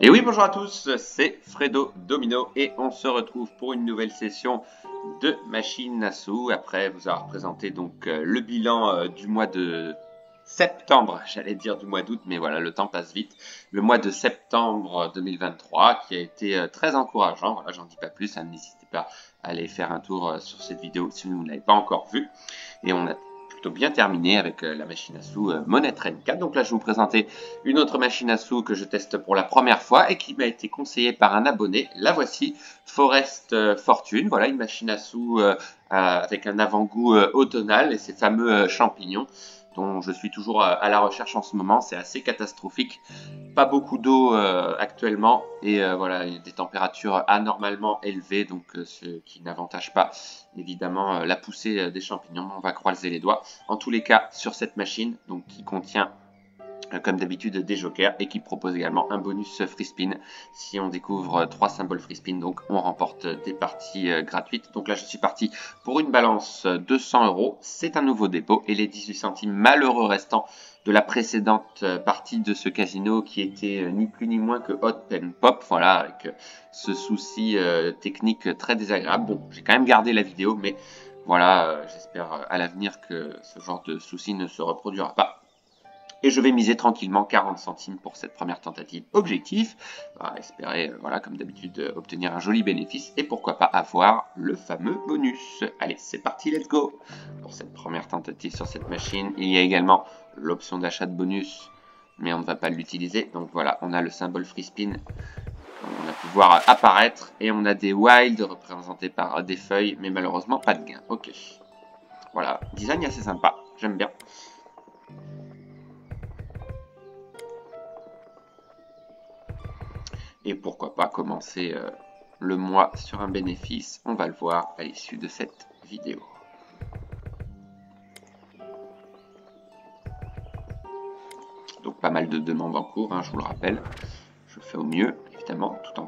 Et oui, bonjour à tous, c'est Fredo Domino et on se retrouve pour une nouvelle session de machine à sous. Après vous avoir présenté donc le bilan du mois de septembre, j'allais dire du mois d'août, mais voilà, le temps passe vite. Le mois de septembre 2023 qui a été très encourageant. Voilà, j'en dis pas plus, hein, n'hésitez pas à aller faire un tour sur cette vidéo si vous ne l'avez pas encore vue. Et on a plutôt bien terminé avec la machine à sous Money Train 4. Donc là, je vais vous présenter une autre machine à sous que je teste pour la première fois et qui m'a été conseillée par un abonné. La voici, Forest Fortune. Voilà, une machine à sous avec un avant-goût automnal et ces fameux champignons dont je suis toujours à la recherche en ce moment. C'est assez catastrophique. Pas beaucoup d'eau actuellement et voilà, des températures anormalement élevées, donc ce qui n'avantage pas évidemment la poussée des champignons. On va croiser les doigts. En tous les cas, sur cette machine, donc qui contient comme d'habitude des jokers et qui propose également un bonus free spin si on découvre 3 symboles free spin, donc on remporte des parties gratuites. Donc là je suis parti pour une balance 200 €, c'est un nouveau dépôt et les 18 centimes malheureux restants de la précédente partie de ce casino qui était ni plus ni moins que Hot Pen Pop, voilà, avec ce souci technique très désagréable. Bon, j'ai quand même gardé la vidéo, mais voilà, j'espère à l'avenir que ce genre de souci ne se reproduira pas. Et je vais miser tranquillement 40 centimes pour cette première tentative. Objectif, espérer, voilà, comme d'habitude, obtenir un joli bénéfice et pourquoi pas avoir le fameux bonus. Allez, c'est parti, let's go. Pour cette première tentative sur cette machine, il y a également l'option d'achat de bonus, mais on ne va pas l'utiliser. Donc voilà, on a le symbole free spin, on a pu voir apparaître, et on a des wilds représentés par des feuilles, mais malheureusement pas de gain. Ok. Voilà, design assez sympa, j'aime bien. Et pourquoi pas commencer le mois sur un bénéfice. On va le voir à l'issue de cette vidéo. Donc pas mal de demandes en cours, hein, je vous le rappelle. Je fais au mieux, évidemment, tout en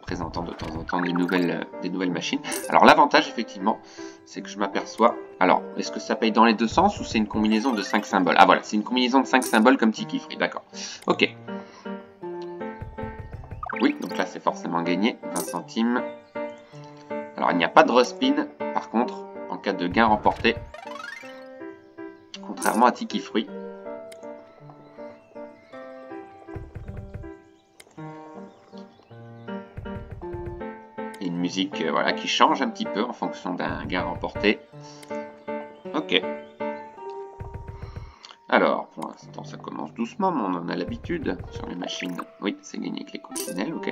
présentant de temps en temps des nouvelles machines. Alors l'avantage, effectivement, c'est que je m'aperçois... Alors, est-ce que ça paye dans les deux sens ou c'est une combinaison de 5 symboles? Ah voilà, c'est une combinaison de 5 symboles comme Tiki Free, d'accord. Ok. Oui, donc là c'est forcément gagné, 20 centimes. Alors il n'y a pas de respin, par contre, en cas de gain remporté, contrairement à Tiki Fruit. Et une musique voilà, qui change un petit peu en fonction d'un gain remporté. Ok. Alors, pour l'instant ça commence doucement, mais on en a l'habitude sur les machines. Oui, c'est gagné avec les coccinelles, ok.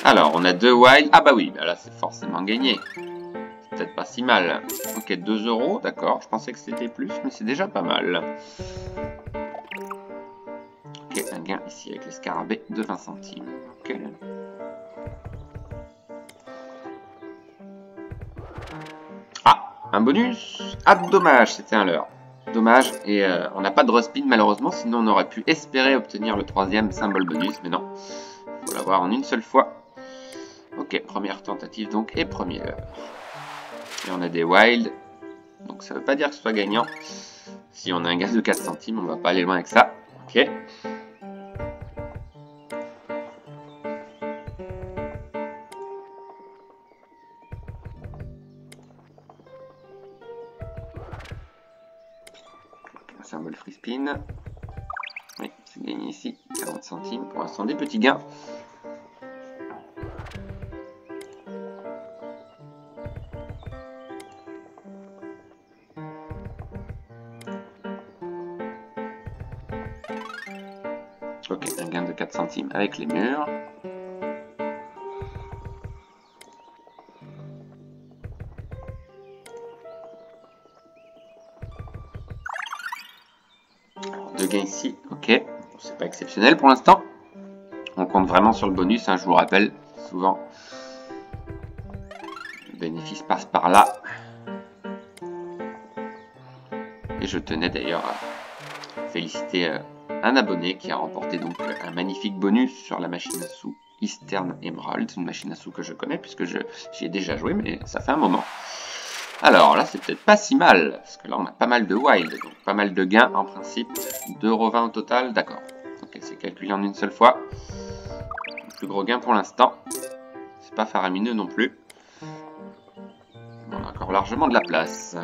Alors, on a 2 wild. Ah bah oui, bah là c'est forcément gagné. C'est peut-être pas si mal. Ok, 2 €, d'accord. Je pensais que c'était plus, mais c'est déjà pas mal. Ok, un gain ici avec les scarabées de 20 centimes. Ok. Ah, un bonus. Ah, dommage, c'était un leurre. Dommage, et on n'a pas de respin malheureusement, sinon on aurait pu espérer obtenir le 3e symbole bonus, mais non. Il faut l'avoir en une seule fois. Ok, première tentative donc, et premier leurre. Et on a des wilds, donc ça veut pas dire que ce soit gagnant. Si on a un gain de 4 centimes, on va pas aller loin avec ça. Ok. Un symbole free spin. Oui, c'est gagné ici, 40 centimes. Pour l'instant, des petits gains. Ok, un gain de 4 centimes avec les murs. Alors, 2 gains ici, ok. C'est pas exceptionnel pour l'instant. On compte vraiment sur le bonus, hein, je vous rappelle. Souvent, le bénéfice passe par là. Et je tenais d'ailleurs à féliciter un abonné qui a remporté donc un magnifique bonus sur la machine à sous Eastern Emerald. C'est une machine à sous que je connais puisque j'y ai déjà joué, mais ça fait un moment. Alors là, c'est peut-être pas si mal, parce que là, on a pas mal de wild, donc pas mal de gains en principe. 2,20 € au total, d'accord. Ok, c'est calculé en une seule fois. Le plus gros gain pour l'instant. C'est pas faramineux non plus. On a encore largement de la place.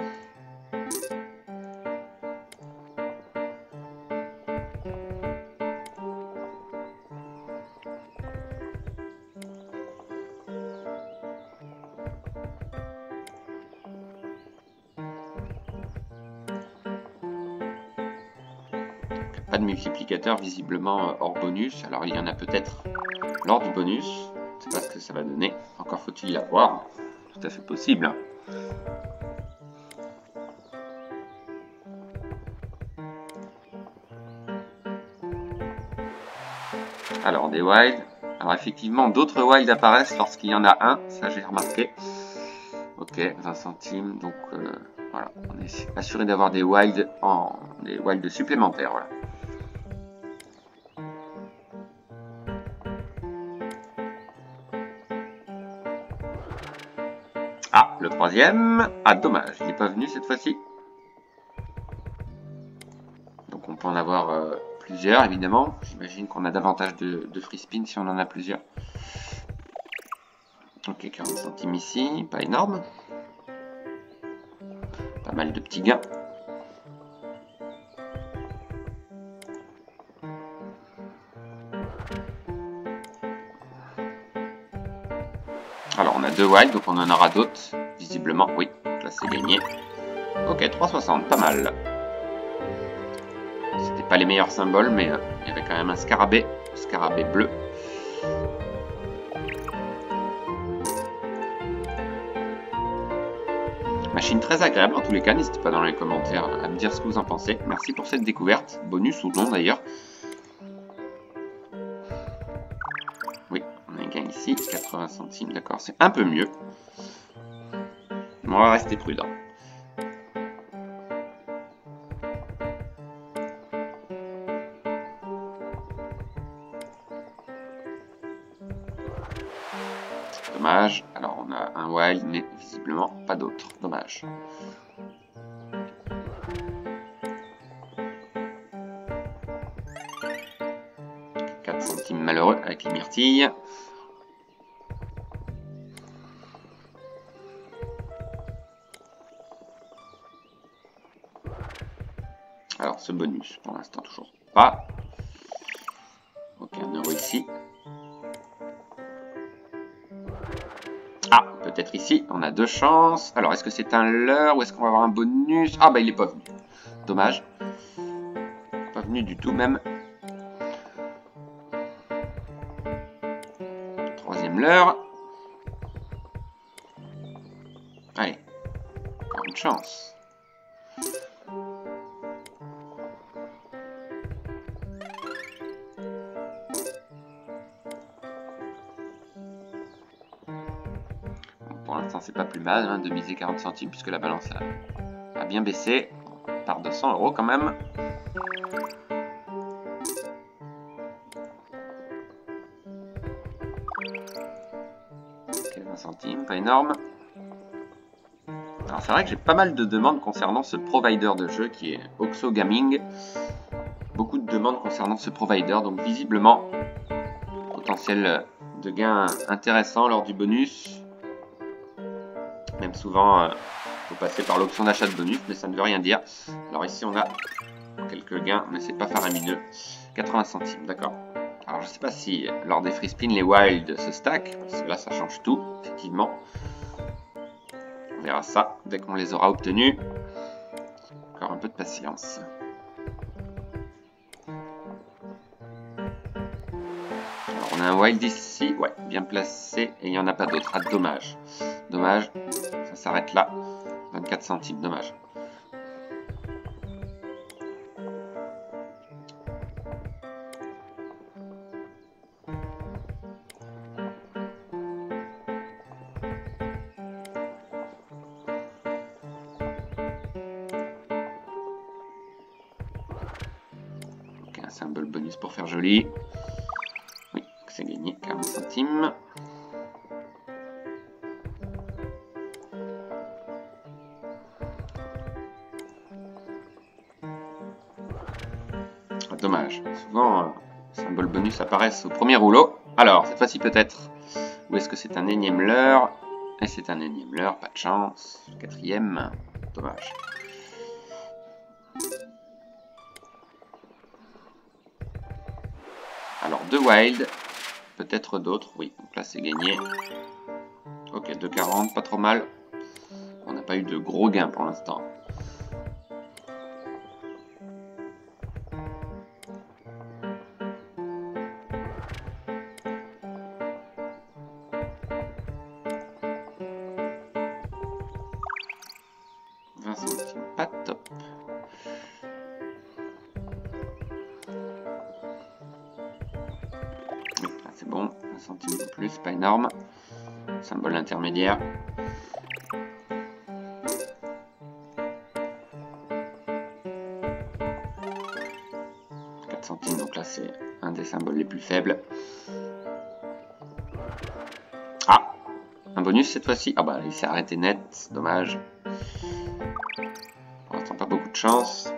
Pas de multiplicateur visiblement hors bonus. Alors il y en a peut-être lors du bonus. Je ne sais pas ce que ça va donner. Encore faut-il l'avoir. Tout à fait possible. Alors des wilds. Alors effectivement d'autres wilds apparaissent lorsqu'il y en a un. Ça j'ai remarqué. Ok, 20 centimes. Donc voilà, on est assuré d'avoir des wilds supplémentaires. Voilà. Ah, le troisième. Ah, dommage, il n'est pas venu cette fois-ci. Donc on peut en avoir plusieurs, évidemment. J'imagine qu'on a davantage de free spin si on en a plusieurs. Ok, 40 centimes ici, pas énorme. Pas mal de petits gains. Alors on a 2 wilds, donc on en aura d'autres, visiblement. Oui, donc là c'est gagné. Ok, 3,60, pas mal. C'était pas les meilleurs symboles, mais il y avait quand même un scarabée bleu. Machine très agréable en tous les cas, n'hésitez pas dans les commentaires à me dire ce que vous en pensez. Merci pour cette découverte, bonus ou non d'ailleurs. Oui, on a un gain ici, 80 centimes, d'accord, c'est un peu mieux. Mais on va rester prudent. Dommage, alors on a un wild, mais visiblement pas d'autres, dommage. Malheureux avec les myrtilles. Alors ce bonus, pour l'instant toujours pas. Ok, 1 € ici. Ah, peut-être ici, on a 2 chances. Alors est-ce que c'est un leurre ou est-ce qu'on va avoir un bonus? Ah bah il est pas venu. Dommage. Pas venu du tout même. Troisième leurre. Allez, encore une chance. Pour l'instant, c'est pas plus mal hein, de miser 40 centimes puisque la balance a bien baissé. On part de 100 € quand même. Ok, 20 centimes, pas énorme. Alors c'est vrai que j'ai pas mal de demandes concernant ce provider de jeu qui est Oxo Gaming. Beaucoup de demandes concernant ce provider, donc visiblement potentiel de gain intéressant lors du bonus. Même souvent, faut passer par l'option d'achat de bonus, mais ça ne veut rien dire. Alors ici on a quelques gains, mais c'est pas faramineux. 80 centimes, d'accord. Alors je sais pas si lors des free spin les wild se stack, parce que là ça change tout, effectivement. On verra ça dès qu'on les aura obtenus. Encore un peu de patience. Alors on a un wild ici, ouais, bien placé, et il n'y en a pas d'autres. Ah, dommage. Dommage, ça s'arrête là. 24 centimes, dommage. Un symbole bonus pour faire joli. Oui, c'est gagné, 40 centimes. dommage. Souvent, les symboles bonus apparaissent au premier rouleau. Alors, cette fois-ci peut-être. Ou est-ce que c'est un énième leurre? Et c'est un énième leurre, pas de chance. Le quatrième, dommage. Alors, 2 wild. Peut-être d'autres, oui. Donc là, c'est gagné. Ok, 2,40, pas trop mal. On n'a pas eu de gros gains pour l'instant. Pas top. C'est bon, 1 centime de plus, pas énorme. Symbole intermédiaire. 4 centimes, donc là c'est un des symboles les plus faibles. Ah, un bonus cette fois-ci. Ah bah il s'est arrêté net, dommage. Pour l'instant pas beaucoup de chance.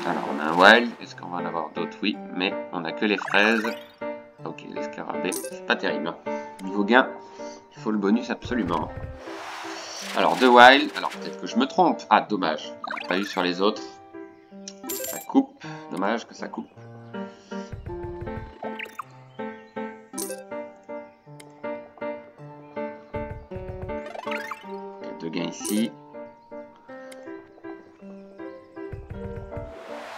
Alors on a un wild, est-ce qu'on va en avoir d'autres? Oui, mais on n'a que les fraises. Ok, l'escarabée, c'est pas terrible. Hein. Niveau gain, il faut le bonus absolument. Alors 2 wild, alors peut-être que je me trompe. Ah dommage, il n'y a pas eu sur les autres. Ça coupe, dommage que ça coupe. Ok, 2 gains ici.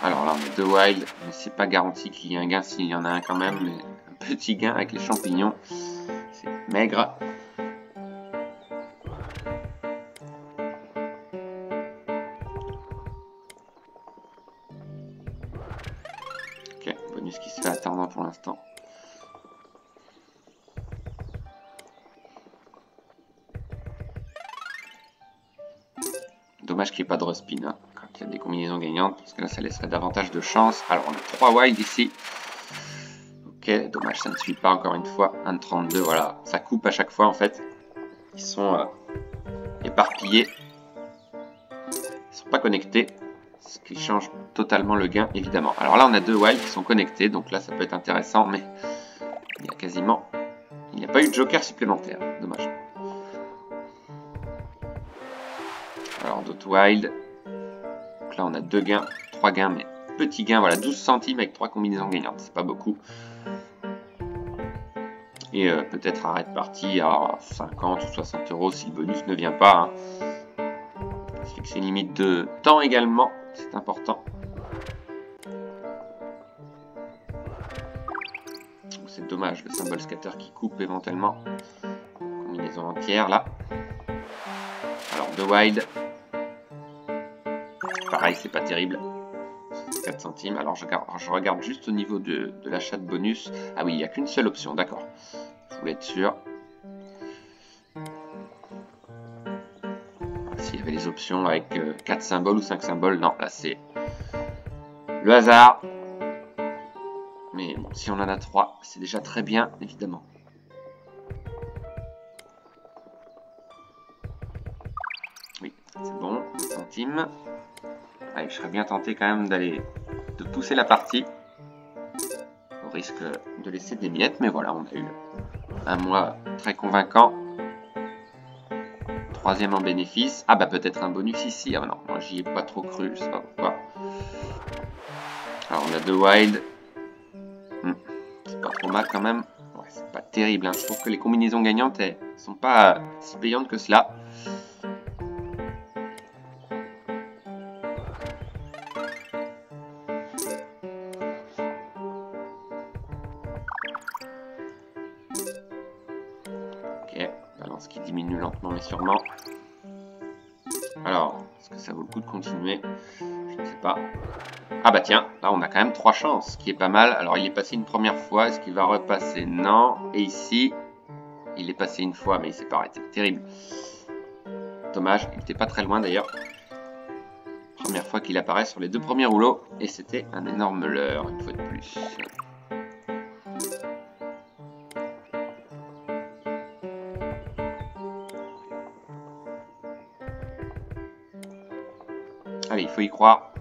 Alors là on a 2 wild, mais c'est pas garanti qu'il y ait un gain s'il y en a un quand même, mais un petit gain avec les champignons, c'est maigre. Ok, bonus qui se fait attendre pour l'instant. Dommage qu'il n'y ait pas de respin hein, quand il y a des combinaisons gagnantes, parce que là ça laisserait davantage de chance. Alors on a 3 wild ici. Ok, dommage ça ne suit pas encore une fois. 1,32, voilà, ça coupe à chaque fois en fait. Ils sont éparpillés. Ils sont pas connectés. Ce qui change totalement le gain évidemment. Alors là on a 2 wild qui sont connectés, donc là ça peut être intéressant, mais il y a quasiment... Il n'y a pas eu de joker supplémentaire, dommage. Alors d'autres wild. Donc là on a 2 gains, 3 gains, mais petit gain, voilà, 12 centimes avec 3 combinaisons gagnantes, c'est pas beaucoup. Et peut-être arrêt de partie à 50 ou 60 euros si le bonus ne vient pas. Hein. Fixer une limite de temps également, c'est important. C'est dommage, le symbole scatter qui coupe éventuellement. Combinaison entière là. Alors 2 wild. Pareil, c'est pas terrible. 4 centimes. Alors je regarde juste au niveau de l'achat de bonus. Ah oui, il n'y a qu'une seule option, d'accord. Je voulais être sûr. S'il y avait les options avec 4 symboles ou 5 symboles, non, là c'est le hasard. Mais bon, si on en a 3, c'est déjà très bien, évidemment. Oui, c'est bon, 1 centime. Allez, je serais bien tenté quand même de pousser la partie. Au risque de laisser des miettes, mais voilà, on a eu un mois très convaincant. 3e en bénéfice. Ah bah peut-être un bonus ici. Ah non, moi j'y ai pas trop cru, je sais pas pourquoi. Alors on a 2 wild. C'est pas trop mal quand même. Ouais, c'est pas terrible. Hein. Je trouve que les combinaisons gagnantes, elles sont pas si payantes que cela. Ok, balance qui diminue lentement mais sûrement. Alors, est-ce que ça vaut le coup de continuer? Je ne sais pas. Ah bah tiens, là on a quand même 3 chances, ce qui est pas mal. Alors il est passé une première fois, est-ce qu'il va repasser? Non. Et ici, il est passé une fois, mais il s'est pas arrêté. Terrible. Dommage, il n'était pas très loin d'ailleurs. Première fois qu'il apparaît sur les 2 premiers rouleaux. Et c'était un énorme leurre, une fois de plus. Allez, il faut y croire.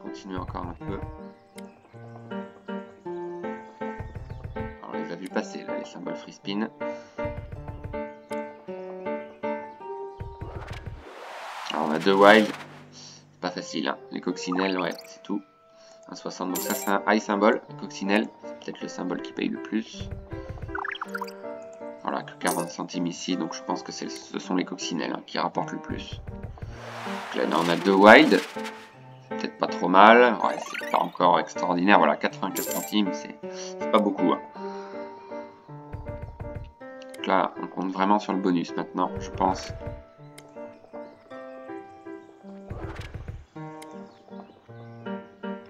Continuer encore un peu. Alors, on les a vus passer, là, les symboles free spin. Alors, on a 2 wild. C'est pas facile, hein. Les coccinelles, ouais, c'est tout. 1,60, donc ça, c'est un high symbole. Les coccinelles, c'est peut-être le symbole qui paye le plus. Voilà, que 40 centimes ici, donc je pense que ce sont les coccinelles hein, qui rapportent le plus. Donc là, on a 2 wild. Peut-être pas trop mal. Ouais, c'est pas encore extraordinaire. Voilà, 84 centimes, c'est pas beaucoup. Hein. Donc là, on compte vraiment sur le bonus maintenant, je pense.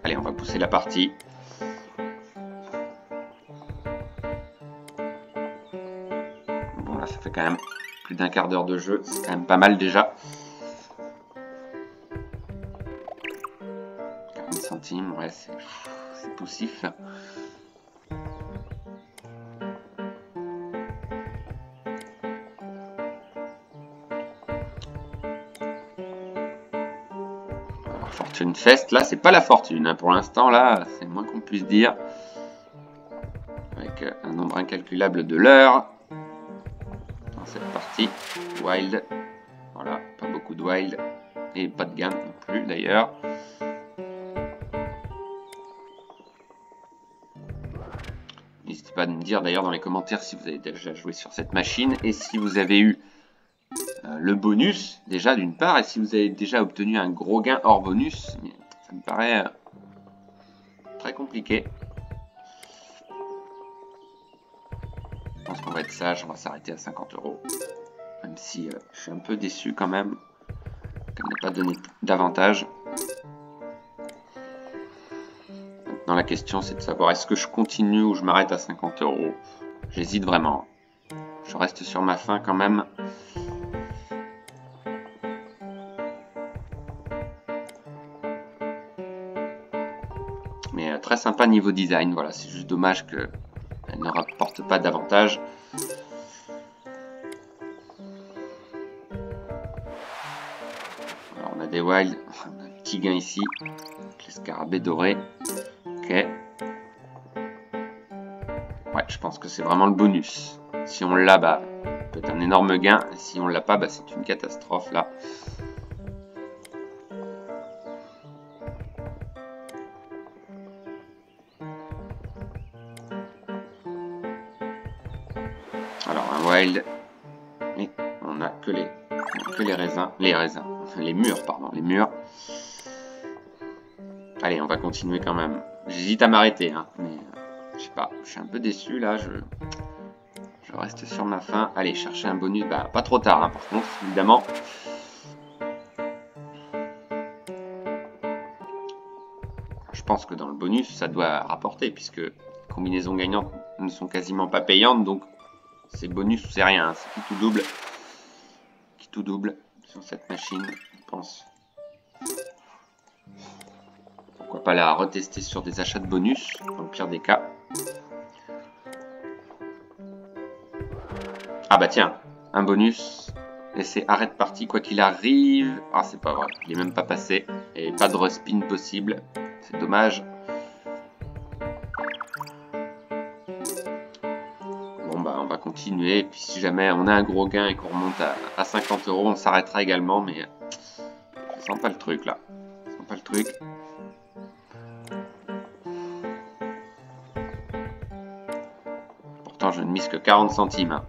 Allez, on va pousser la partie. Bon, là, ça fait quand même plus d'un quart d'heure de jeu. C'est quand même pas mal déjà. 40 centimes, ouais, c'est poussif. Fortune Fest, là c'est pas la fortune, hein. Pour l'instant là c'est le moins qu'on puisse dire. Avec un nombre incalculable de leurres dans cette partie. Wild, voilà, pas beaucoup de wild et pas de gain non plus d'ailleurs. N'hésitez pas à me dire d'ailleurs dans les commentaires si vous avez déjà joué sur cette machine et si vous avez eu le bonus déjà d'une part et si vous avez déjà obtenu un gros gain hors bonus. Ça me paraît très compliqué. Je pense qu'on va être sage, on va s'arrêter à 50 €. Même si je suis un peu déçu quand même qu'elle n'ait pas donné davantage. Maintenant la question c'est de savoir est-ce que je continue ou je m'arrête à 50 €. J'hésite vraiment. Je reste sur ma faim quand même. Mais très sympa niveau design, voilà, c'est juste dommage qu'elle ne rapporte pas davantage. Alors on a des wilds, on a un petit gain ici, avec les scarabées dorés. Ok. Ouais, je pense que c'est vraiment le bonus. Si on l'a, bah, peut être un énorme gain. Si on l'a pas, bah, c'est une catastrophe là. Alors un wild, et on a que les raisins, les murs, pardon, les murs. Allez, on va continuer quand même. J'hésite à m'arrêter, hein, mais je sais pas, je suis un peu déçu là. Je reste sur ma faim. Allez, chercher un bonus, bah pas trop tard, hein, par contre, évidemment. Je pense que dans le bonus, ça doit rapporter puisque les combinaisons gagnantes ne sont quasiment pas payantes, donc c'est bonus ou c'est rien, hein. C'est qui tout double sur cette machine, je pense. Pourquoi pas la retester sur des achats de bonus, dans le pire des cas. Ah bah tiens, un bonus, et c'est arrêt de partie quoi qu'il arrive. Ah c'est pas vrai, il est même pas passé, et pas de respin possible, c'est dommage. Bon bah on va continuer, et puis si jamais on a un gros gain et qu'on remonte à 50 €, on s'arrêtera également, mais je sens pas le truc là, je sens pas le truc. Pourtant je ne mise que 40 centimes. Hein.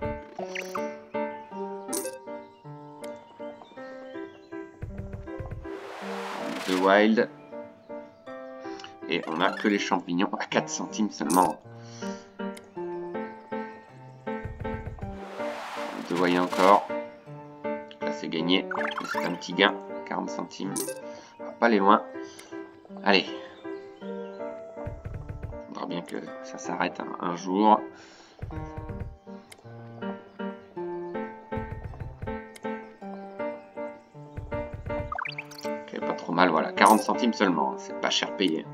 De wild. Et on a que les champignons à 4 centimes seulement. Vous voyez encore. Là c'est gagné. C'est un petit gain. 40 centimes. On va pas aller loin. Allez. Il faudra bien que ça s'arrête un jour. pas trop mal, voilà, 40 centimes seulement, hein, c'est pas cher payé.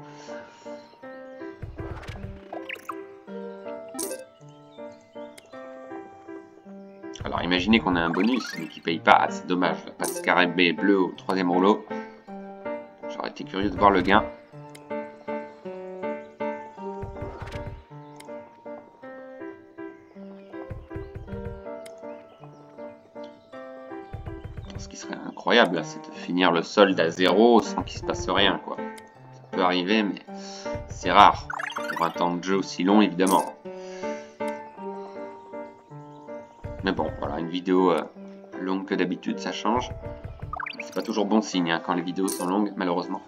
Alors imaginez qu'on a un bonus, mais qui paye pas, c'est dommage, la passe scarabée bleue au 3e rouleau. J'aurais été curieux de voir le gain. Ce qui serait incroyable, là, c'est de finir le solde à 0 sans qu'il se passe rien, quoi. Ça peut arriver, mais c'est rare. Pour un temps de jeu aussi long, évidemment. Mais bon, voilà, une vidéo plus longue que d'habitude, ça change. C'est pas toujours bon signe, hein, quand les vidéos sont longues, malheureusement.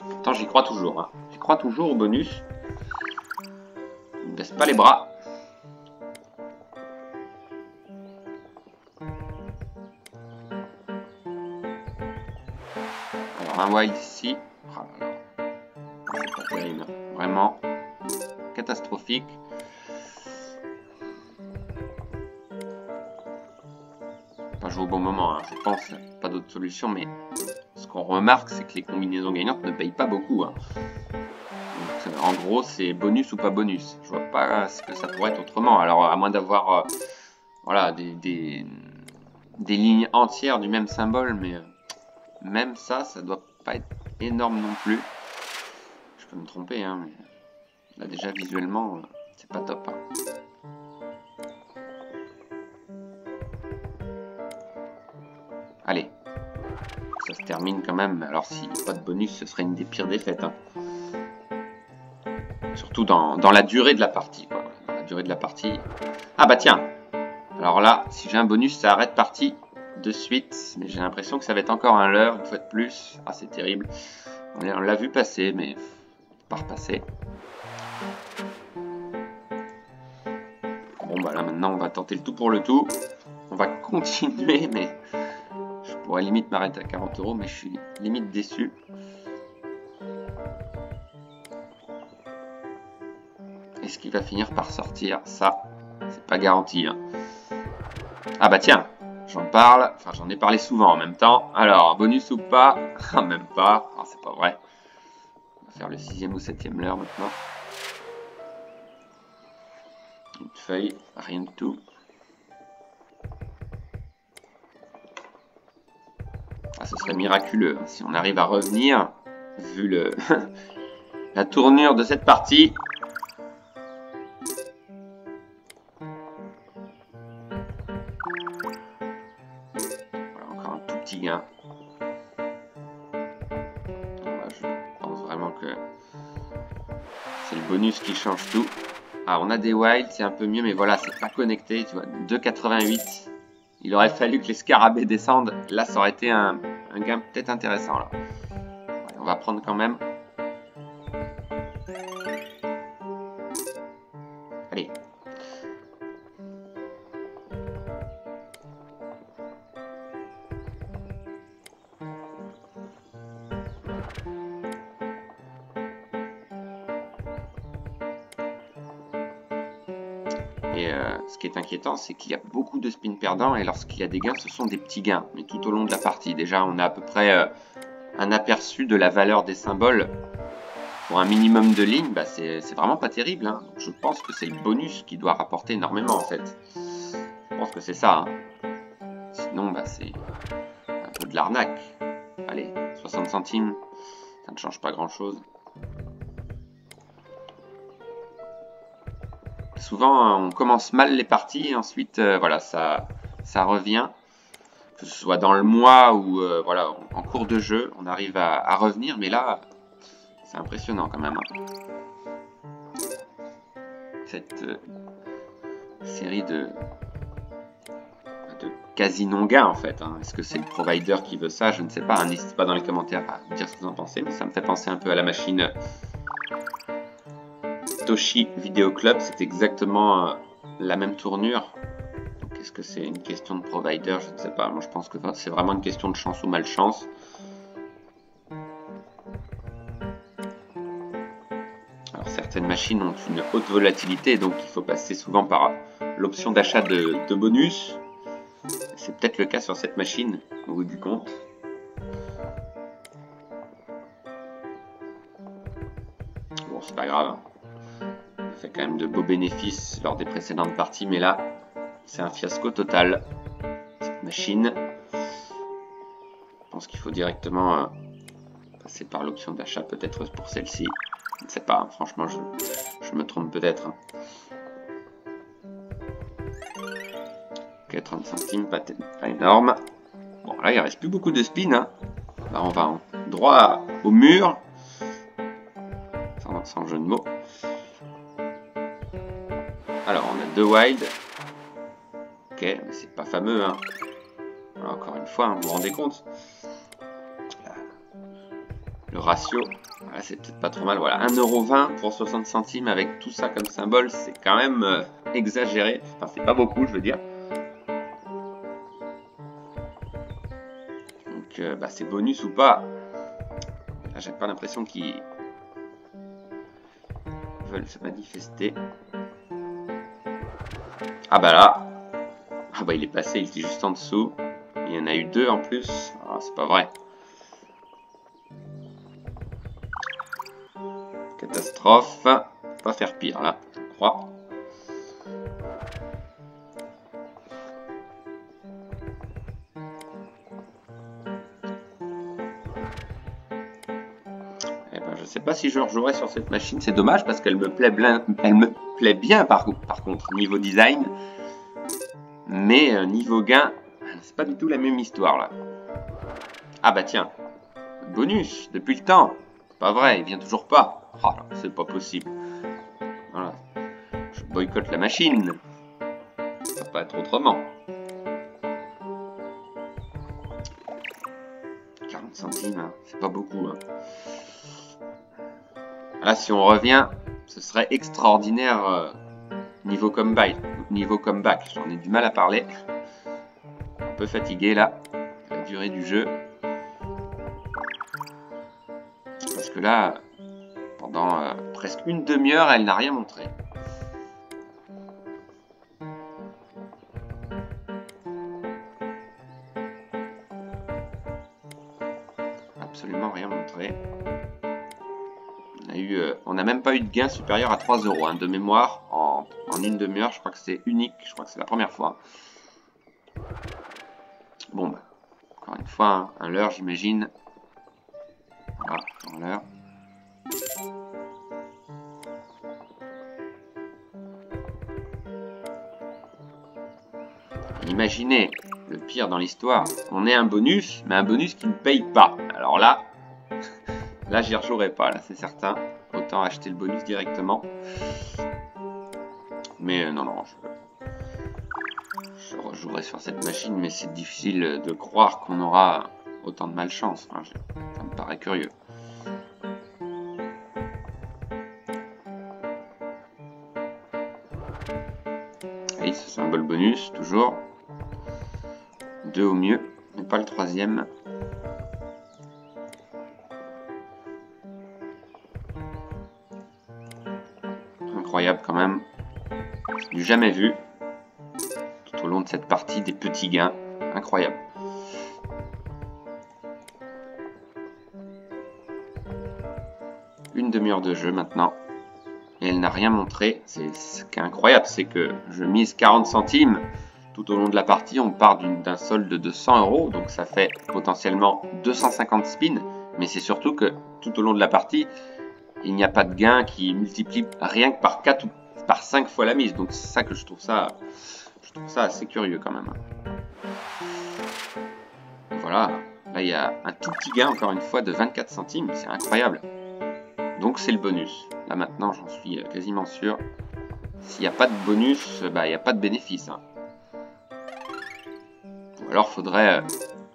Pourtant, j'y crois toujours, hein. J'y crois toujours au bonus. Ne baisse pas les bras. Alors, un wild ici. Oh là là. C'est pas terrible. Vraiment catastrophique. Pas joué au bon moment, hein, je pense. Pas d'autre solution, mais ce qu'on remarque, c'est que les combinaisons gagnantes ne payent pas beaucoup. Hein. Donc, en gros, c'est bonus ou pas bonus. Je vois pas ce que ça pourrait être autrement. Alors, à moins d'avoir voilà, des lignes entières du même symbole, mais même ça doit pas être énorme non plus. Je peux me tromper, hein, mais là déjà visuellement, c'est pas top. Hein. Allez, ça se termine quand même. Alors s'il n'y a pas de bonus, ce serait une des pires défaites. Hein. Surtout dans la durée de la partie. Quoi. Dans la durée de la partie. Ah bah tiens. Alors là, si j'ai un bonus, ça arrête partie de suite. Mais j'ai l'impression que ça va être encore un leurre, une fois de plus. Ah, c'est terrible. On l'a vu passer, mais pas repasser. Bon bah là maintenant, on va tenter le tout pour le tout. On va continuer, mais... Je pourrais limite m'arrêter à 40 €, mais je suis limite déçu. Est-ce qu'il va finir par sortir? Ça, c'est pas garanti. Hein. Ah bah tiens, j'en parle. Enfin, j'en ai parlé souvent en même temps. Alors, bonus ou pas? Même pas. Ah, c'est pas vrai. On va faire le 6e ou 7e leurre maintenant. Une feuille, rien du tout. Ah, ce serait miraculeux hein, si on arrive à revenir, vu la tournure de cette partie. Voilà, encore un tout petit gain. Voilà, je pense vraiment que c'est le bonus qui change tout. Ah, on a des wilds, c'est un peu mieux, mais voilà, c'est pas connecté, tu vois, 2,88. Il aurait fallu que les scarabées descendent. Là, ça aurait été un gain peut-être intéressant. Là. Ouais, on va prendre quand même. Allez. Et ce qui est inquiétant, c'est qu'il y a beaucoup de spins perdants et lorsqu'il y a des gains, ce sont des petits gains. Mais tout au long de la partie, déjà, on a à peu près un aperçu de la valeur des symboles. Pour un minimum de lignes, bah, c'est vraiment pas terrible. Hein. Donc, je pense que c'est le bonus qui doit rapporter énormément en fait. Je pense que c'est ça. Hein. Sinon, bah, c'est un peu de l'arnaque. Allez, 60 centimes, ça ne change pas grand-chose. Souvent, on commence mal les parties et ensuite, voilà, ça revient. Que ce soit dans le mois ou voilà, en cours de jeu, on arrive à revenir. Mais là, c'est impressionnant quand même. Hein. Cette série de quasi non-gains en fait. Hein. Est-ce que c'est le provider qui veut ça? Je ne sais pas. Hein. N'hésitez pas dans les commentaires à me dire ce que vous en pensez. Mais ça me fait penser un peu à la machine... Toshi Video Club, c'est exactement la même tournure. Est-ce que c'est une question de provider? Je ne sais pas. Moi, je pense que c'est vraiment une question de chance ou malchance. Alors, certes, certaines machines ont une haute volatilité, donc il faut passer souvent par l'option d'achat de bonus. C'est peut-être le cas sur cette machine, au bout du compte. Bon, c'est pas grave. On fait quand même de beaux bénéfices lors des précédentes parties, mais là, c'est un fiasco total. Cette machine. Je pense qu'il faut directement passer par l'option d'achat, peut-être pour celle-ci. Je ne sais pas, hein. Franchement, je me trompe peut-être. Ok, 30 centimes, pas énorme. Bon, là, il reste plus beaucoup de spin. Hein. Là, on va droit au mur. Sans jeu de mots. Alors, on a 2 wild. Ok, mais c'est pas fameux. Hein. Alors, encore une fois, hein, vous vous rendez compte? Le ratio, voilà, c'est peut-être pas trop mal. Voilà, 1,20 € pour 60 centimes avec tout ça comme symbole, c'est quand même exagéré. Enfin, c'est pas beaucoup, je veux dire. Donc, c'est bonus ou pas. Là, j'ai pas l'impression qu'ils veulent se manifester. Ah bah là, ah bah il est passé, il était juste en dessous. Il y en a eu 2 en plus. Ah, c'est pas vrai. Catastrophe. Faut pas faire pire là, je crois. Eh ben, je sais pas si je rejouerai sur cette machine. C'est dommage parce qu'elle me plaît bien, par contre niveau design. Mais niveau gain, c'est pas du tout la même histoire là. Ah bah tiens, bonus depuis le temps. Pas vrai, il vient toujours pas. Oh, c'est pas possible. Voilà. Je boycotte la machine. Ça va pas être autrement. 40 centimes, hein. C'est pas beaucoup. Hein. Là, si on revient, ce serait extraordinaire niveau comeback. J'en ai du mal à parler. Un peu fatigué là. La durée du jeu. Parce que là, pendant presque une demi-heure, elle n'a rien montré. Absolument rien montré. On n'a même pas eu de gain supérieur à 3 € hein, de mémoire en une demi-heure. Je crois que c'est unique. Je crois que c'est la première fois. Bon, bah, encore une fois, hein, un leurre, j'imagine. Voilà, un leurre. Imaginez, le pire dans l'histoire, on est un bonus, mais un bonus qui ne paye pas. Alors là, j'y rejouerai pas, là c'est certain. Autant acheter le bonus directement. Mais non, je rejouerai sur cette machine, mais c'est difficile de croire qu'on aura autant de malchance. Enfin, ça me paraît curieux. Et ce symbole bonus, toujours. 2 au mieux, mais pas le 3e. Incroyable quand même. Du jamais vu. Tout au long de cette partie, des petits gains. Incroyable. Une demi-heure de jeu maintenant. Et elle n'a rien montré. Ce qui est incroyable, c'est que je mise 40 centimes. Tout au long de la partie, on part d'un solde de 100 €, donc ça fait potentiellement 250 spins, mais c'est surtout que tout au long de la partie, il n'y a pas de gain qui multiplie rien que par 4 ou par 5 fois la mise, donc c'est ça que je trouve ça assez curieux quand même. Voilà, là il y a un tout petit gain encore une fois de 24 centimes, c'est incroyable. Donc c'est le bonus, là maintenant j'en suis quasiment sûr. S'il n'y a pas de bonus, il n'y a pas de bénéfice. Hein. Alors faudrait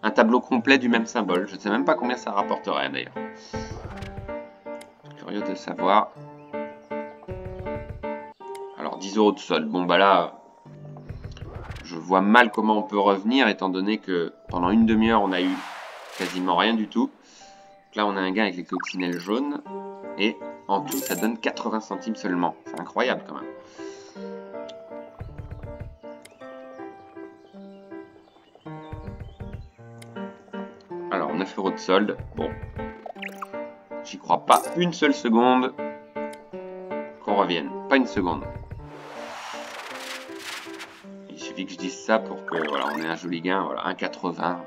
un tableau complet du même symbole. Je ne sais même pas combien ça rapporterait d'ailleurs. Curieux de savoir. Alors 10 € de solde. Bon bah là, je vois mal comment on peut revenir étant donné que pendant une demi-heure on a eu quasiment rien du tout. Donc là on a un gain avec les coccinelles jaunes. Et En tout, ça donne 80 centimes seulement. C'est incroyable quand même. Alors, 9 € de solde. Bon. J'y crois pas une seule seconde qu'on revienne. Pas une seconde. Il suffit que je dise ça pour que voilà, on ait un joli gain. Voilà, 1,80.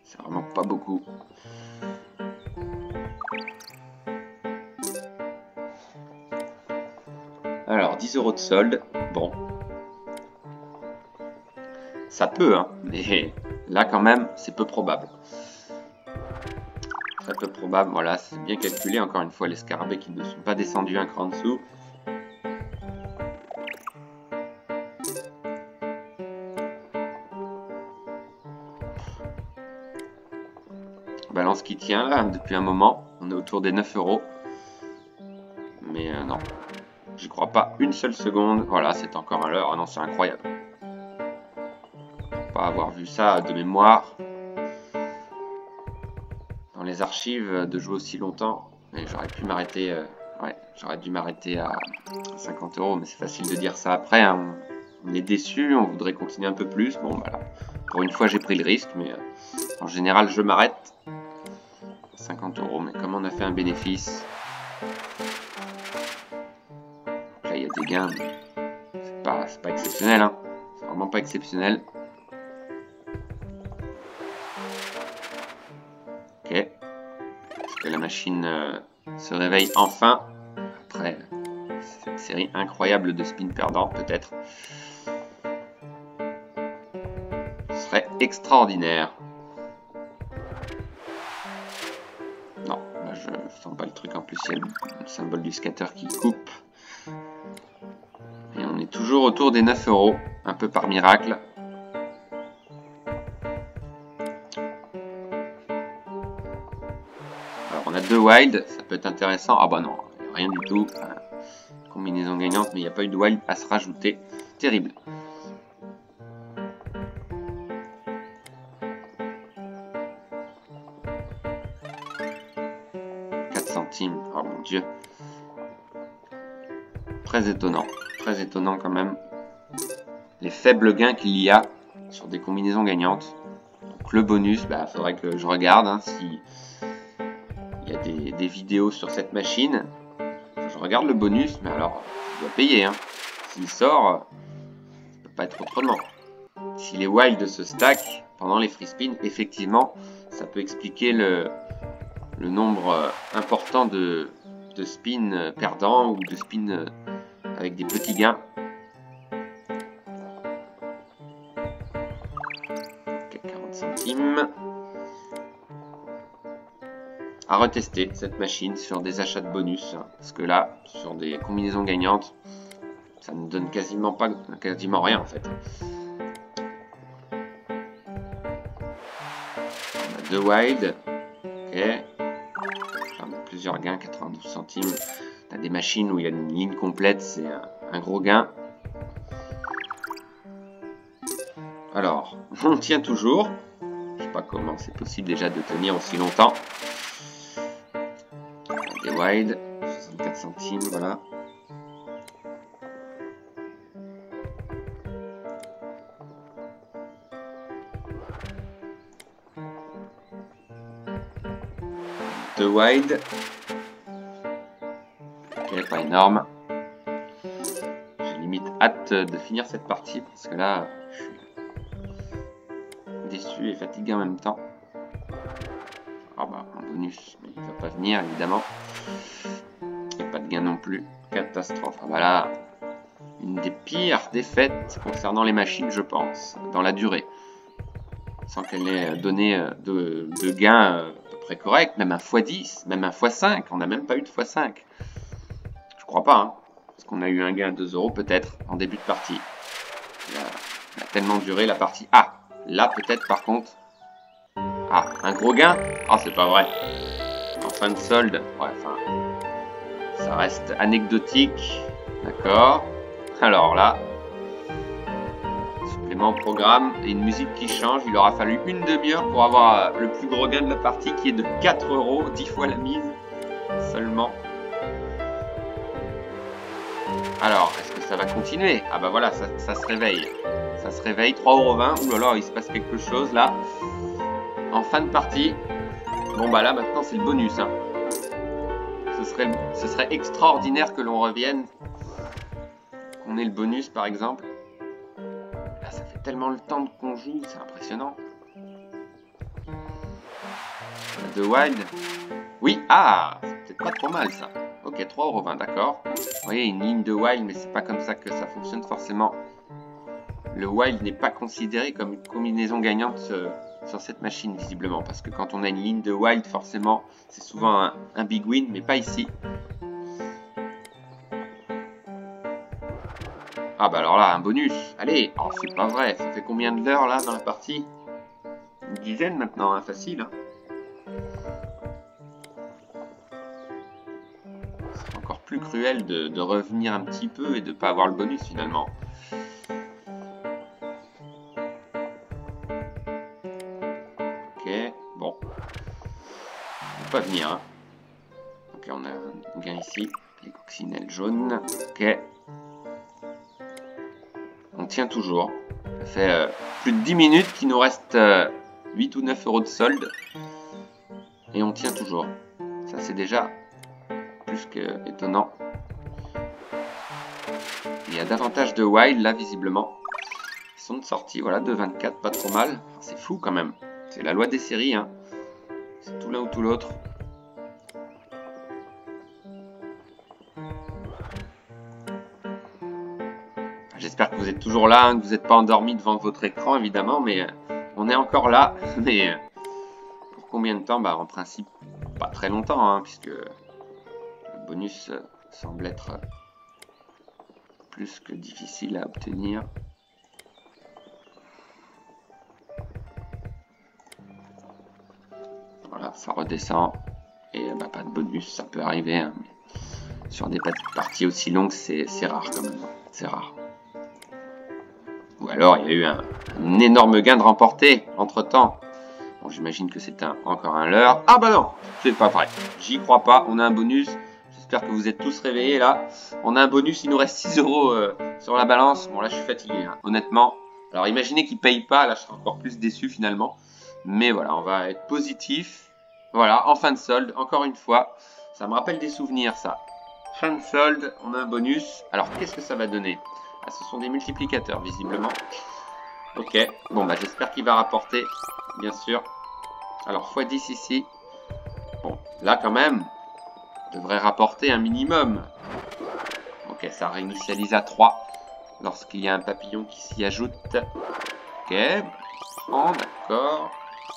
C'est vraiment pas beaucoup. Alors, 10 € de solde. Bon. Ça peut, hein. Mais là, quand même, c'est peu probable. Très peu probable. Voilà, c'est bien calculé. Encore une fois, les scarabées qui ne sont pas descendus un cran en dessous. Balance qui tient là depuis un moment. On est autour des 9 €. Mais non. J'y crois pas une seule seconde. Voilà, c'est encore un leurre. Ah non, c'est incroyable. Pas avoir vu ça de mémoire dans les archives de jouer aussi longtemps. Mais j'aurais pu m'arrêter. Ouais, j'aurais dû m'arrêter à 50 €. Mais c'est facile de dire ça après. Hein. On est déçu. On voudrait continuer un peu plus. Bon, voilà. Pour une fois, j'ai pris le risque. Mais en général, je m'arrête. 50 €. Mais comme on a fait un bénéfice. Là, il y a des gains. C'est pas exceptionnel. Hein. C'est vraiment pas exceptionnel. Ok. Est-ce que la machine se réveille enfin après cette série incroyable de spins perdants, peut-être. Ce serait extraordinaire. Non, là je sens pas le truc. En plus, il y a le symbole du scatter qui coupe. Et on est toujours autour des 9 €, un peu par miracle. Alors on a 2 wild, ça peut être intéressant. Ah bah non, rien du tout. Combinaison gagnante, mais il n'y a pas eu de wild à se rajouter. Terrible. Centimes. Oh mon dieu. Très étonnant quand même. Les faibles gains qu'il y a sur des combinaisons gagnantes. Donc le bonus, bah faudrait que je regarde hein, si il y a des vidéos sur cette machine. Je regarde le bonus, mais alors je dois payer. Hein. S'il sort, ça peut pas être autrement. Si les wilds se stack pendant les free spins, effectivement, ça peut expliquer le nombre important de spins perdants ou de spins avec des petits gains. Ok, 40 centimes. À retester cette machine sur des achats de bonus, hein, parce que là, sur des combinaisons gagnantes, ça ne donne quasiment rien en fait. On a 2 wild. Ok. Plusieurs gains, 92 centimes. T'as des machines où il y a une ligne complète, c'est un gros gain. Alors, on tient toujours. Je sais pas comment c'est possible déjà de tenir aussi longtemps. Des wild, 64 centimes, voilà. De wide. Ok, pas énorme. J'ai limite hâte de finir cette partie parce que là, je suis déçu et fatigué en même temps. Ah bah, un bonus, mais il va pas venir évidemment. Et pas de gain non plus. Catastrophe. Ah bah là, une des pires défaites concernant les machines, je pense, dans la durée. Sans qu'elle ait donné de gains près correct, même un x10, même un x5, on n'a même pas eu de x5. Je crois pas, hein, parce qu'on a eu un gain à 2 € peut-être en début de partie. Il a tellement duré la partie. Ah, là peut-être par contre. Ah, un gros gain. Ah, c'est pas vrai. En fin de solde, ouais, enfin, ça reste anecdotique, d'accord. Alors là, supplément au programme et une musique qui change. Il aura fallu une demi-heure pour avoir le plus gros gain de la partie qui est de 4 €, 10 fois la mise. Seulement. seulement. Alors, est-ce que ça va continuer? Ah bah voilà, ça se réveille. Ça se réveille, 3,20 €. Ouh là là, il se passe quelque chose là. En fin de partie. Bon bah là, maintenant c'est le bonus. Hein. Ce serait extraordinaire que l'on revienne. Qu'on ait le bonus par exemple. Là, ça fait tellement le temps qu'on joue, c'est impressionnant. The Wild. Oui, ah, c'est peut-être pas trop mal ça. Ok, 3,20 €, d'accord. Vous voyez, une ligne de Wild, mais c'est pas comme ça que ça fonctionne forcément. Le Wild n'est pas considéré comme une combinaison gagnante sur cette machine, visiblement. Parce que quand on a une ligne de Wild, forcément, c'est souvent un big win, mais pas ici. Ah bah alors là, un bonus. Allez, oh, c'est pas vrai. Ça fait combien de l'heure là dans la partie? Une dizaine maintenant, hein, facile. Hein. C'est encore plus cruel de revenir un petit peu et de pas avoir le bonus finalement. Ok, bon. On peut pas venir. Hein. Ok, on a un gain ici. Les coccinelles jaunes. Ok. On tient toujours. Ça fait plus de 10 minutes qu'il nous reste 8 ou 9 € de solde. Et on tient toujours. Ça c'est déjà plus que étonnant. Il y a davantage de wild là visiblement. Ils sont de sortie, voilà, 2,24, pas trop mal. C'est fou quand même. C'est la loi des séries. Hein. C'est tout l'un ou tout l'autre. J'espère que vous êtes toujours là, hein, que vous n'êtes pas endormi devant votre écran, évidemment, mais on est encore là. Mais pour combien de temps? Bah, en principe, pas très longtemps, hein, puisque le bonus semble être plus que difficile à obtenir. Voilà, ça redescend. Et bah, pas de bonus, ça peut arriver. Hein, mais sur des parties aussi longues, c'est rare quand même. C'est rare. Ou alors, il y a eu un énorme gain de remporté entre-temps. Bon, j'imagine que c'est encore un leurre. Ah bah non, c'est pas vrai. J'y crois pas, on a un bonus. J'espère que vous êtes tous réveillés là. On a un bonus, il nous reste 6 € sur la balance. Bon là, je suis fatigué, hein, honnêtement. Alors imaginez qu'il paye pas, là je serai encore plus déçu finalement. Mais voilà, on va être positif. Voilà, en fin de solde, encore une fois. Ça me rappelle des souvenirs ça. Fin de solde, on a un bonus. Alors qu'est-ce que ça va donner? Ah, ce sont des multiplicateurs, visiblement. Ok, bon, bah j'espère qu'il va rapporter, bien sûr. Alors, x10 ici. Bon, là, quand même, devrait rapporter un minimum. Ok, ça réinitialise à 3 lorsqu'il y a un papillon qui s'y ajoute. Ok, prends, d'accord.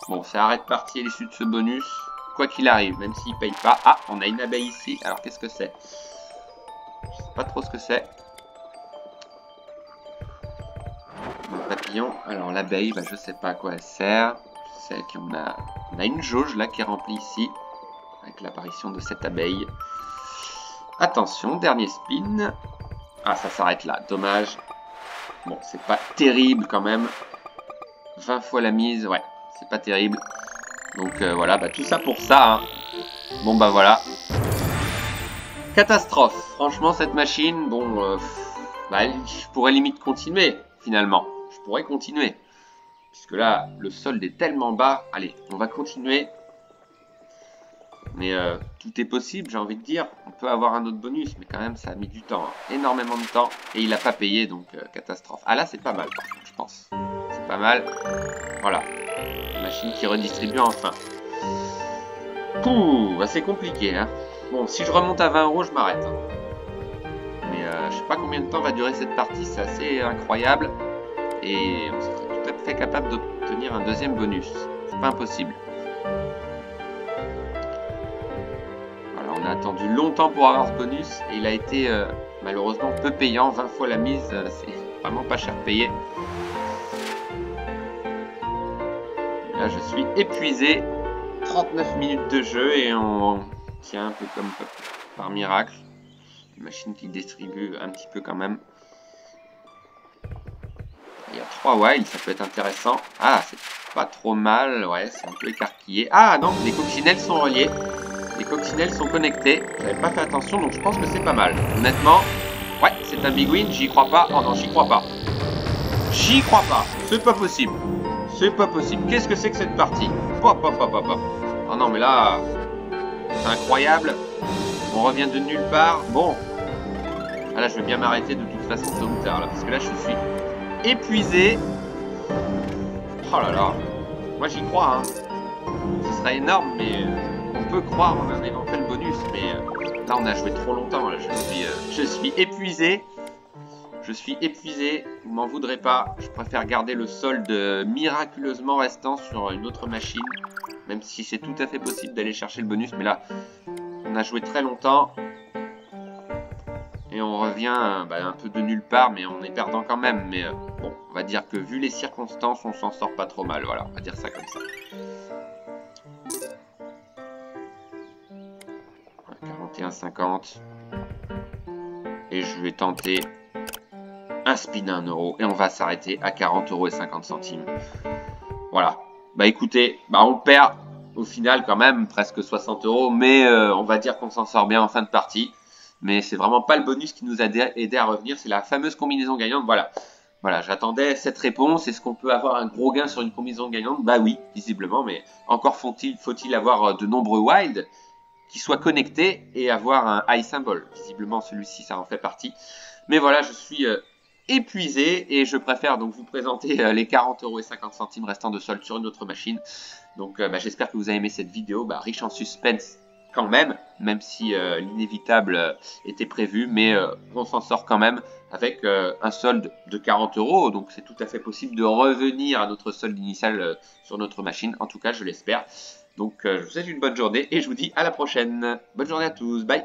Bon, ça arrête partie à l'issue de ce bonus. Quoi qu'il arrive, même s'il paye pas. Ah, on a une abeille ici. Alors, qu'est-ce que c'est? Je sais pas trop ce que c'est. Papillon. Alors l'abeille, bah, je sais pas à quoi elle sert. Je sais qu'on a une jauge là qui est remplie ici avec l'apparition de cette abeille. Attention, dernier spin. Ah, ça s'arrête là, dommage. Bon, c'est pas terrible quand même. 20 fois la mise, ouais, c'est pas terrible. Donc voilà, bah, tout ça pour ça. Hein. Bon bah voilà. Catastrophe. Franchement, cette machine, bon, bah, je pourrais limite continuer finalement. Je pourrais continuer. Puisque là, le solde est tellement bas. Allez, on va continuer. Mais tout est possible, j'ai envie de dire. On peut avoir un autre bonus, mais quand même, ça a mis du temps. Hein. Énormément de temps. Et il n'a pas payé, donc catastrophe. Ah là, c'est pas mal, je pense. C'est pas mal. Voilà. Machine qui redistribue enfin. Pouh, bah, c'est compliqué. Hein. Bon, si je remonte à 20 €, je m'arrête. Hein. Mais je sais pas combien de temps va durer cette partie. C'est assez incroyable. Et on serait tout à fait capable d'obtenir un deuxième bonus. C'est pas impossible. Voilà, on a attendu longtemps pour avoir ce bonus et il a été malheureusement peu payant. 20 fois la mise, c'est vraiment pas cher payé. Là, je suis épuisé. 39 minutes de jeu et on tient un peu comme par miracle. Une machine qui distribue un petit peu quand même. Il y a 3 wild, ça peut être intéressant. Ah, c'est pas trop mal, ouais, c'est un peu écarquillé. Ah non, les coccinelles sont reliées. Les coccinelles sont connectées. J'avais pas fait attention, donc je pense que c'est pas mal. Honnêtement, ouais, c'est un big win. J'y crois pas. Oh non, j'y crois pas. J'y crois pas. C'est pas possible. C'est pas possible. Qu'est-ce que c'est que cette partie? Pop, pop, pop, pop, pop. Oh non, mais là, c'est incroyable. On revient de nulle part. Bon. Ah là, je vais bien m'arrêter de toute façon tôt ou tard, là, parce que là, je suis épuisé. Oh là là. Moi, j'y crois, hein. Ce serait énorme, mais on peut croire en un éventuel bonus. Mais là, on a joué trop longtemps. Là. Je suis épuisé. Je suis épuisé. Vous m'en voudrez pas. Je préfère garder le solde miraculeusement restant sur une autre machine. Même si c'est tout à fait possible d'aller chercher le bonus. Mais là, on a joué très longtemps. Et on revient un peu de nulle part. Mais on est perdant quand même. Mais bon, on va dire que vu les circonstances, on s'en sort pas trop mal. Voilà, on va dire ça comme ça. 41,50. Et je vais tenter un spin à 1 euro. Et on va s'arrêter à 40,50 €. Voilà. Bah écoutez, on perd au final quand même presque 60 €. Mais on va dire qu'on s'en sort bien en fin de partie. Mais c'est vraiment pas le bonus qui nous a aidé à revenir. C'est la fameuse combinaison gagnante. Voilà. Voilà, j'attendais cette réponse. Est-ce qu'on peut avoir un gros gain sur une combinaison gagnante? Bah oui, visiblement. Mais encore faut-il avoir de nombreux wild qui soit connecté et avoir un high symbol. Visiblement, celui-ci, ça en fait partie. Mais voilà, je suis épuisé et je préfère donc vous présenter les 40,50 € restants de solde sur une autre machine. Donc, j'espère que vous avez aimé cette vidéo, riche en suspense quand même si l'inévitable était prévu, mais on s'en sort quand même avec un solde de 40 €. Donc, c'est tout à fait possible de revenir à notre solde initial sur notre machine. En tout cas, je l'espère. Donc, je vous souhaite une bonne journée et je vous dis à la prochaine. Bonne journée à tous. Bye.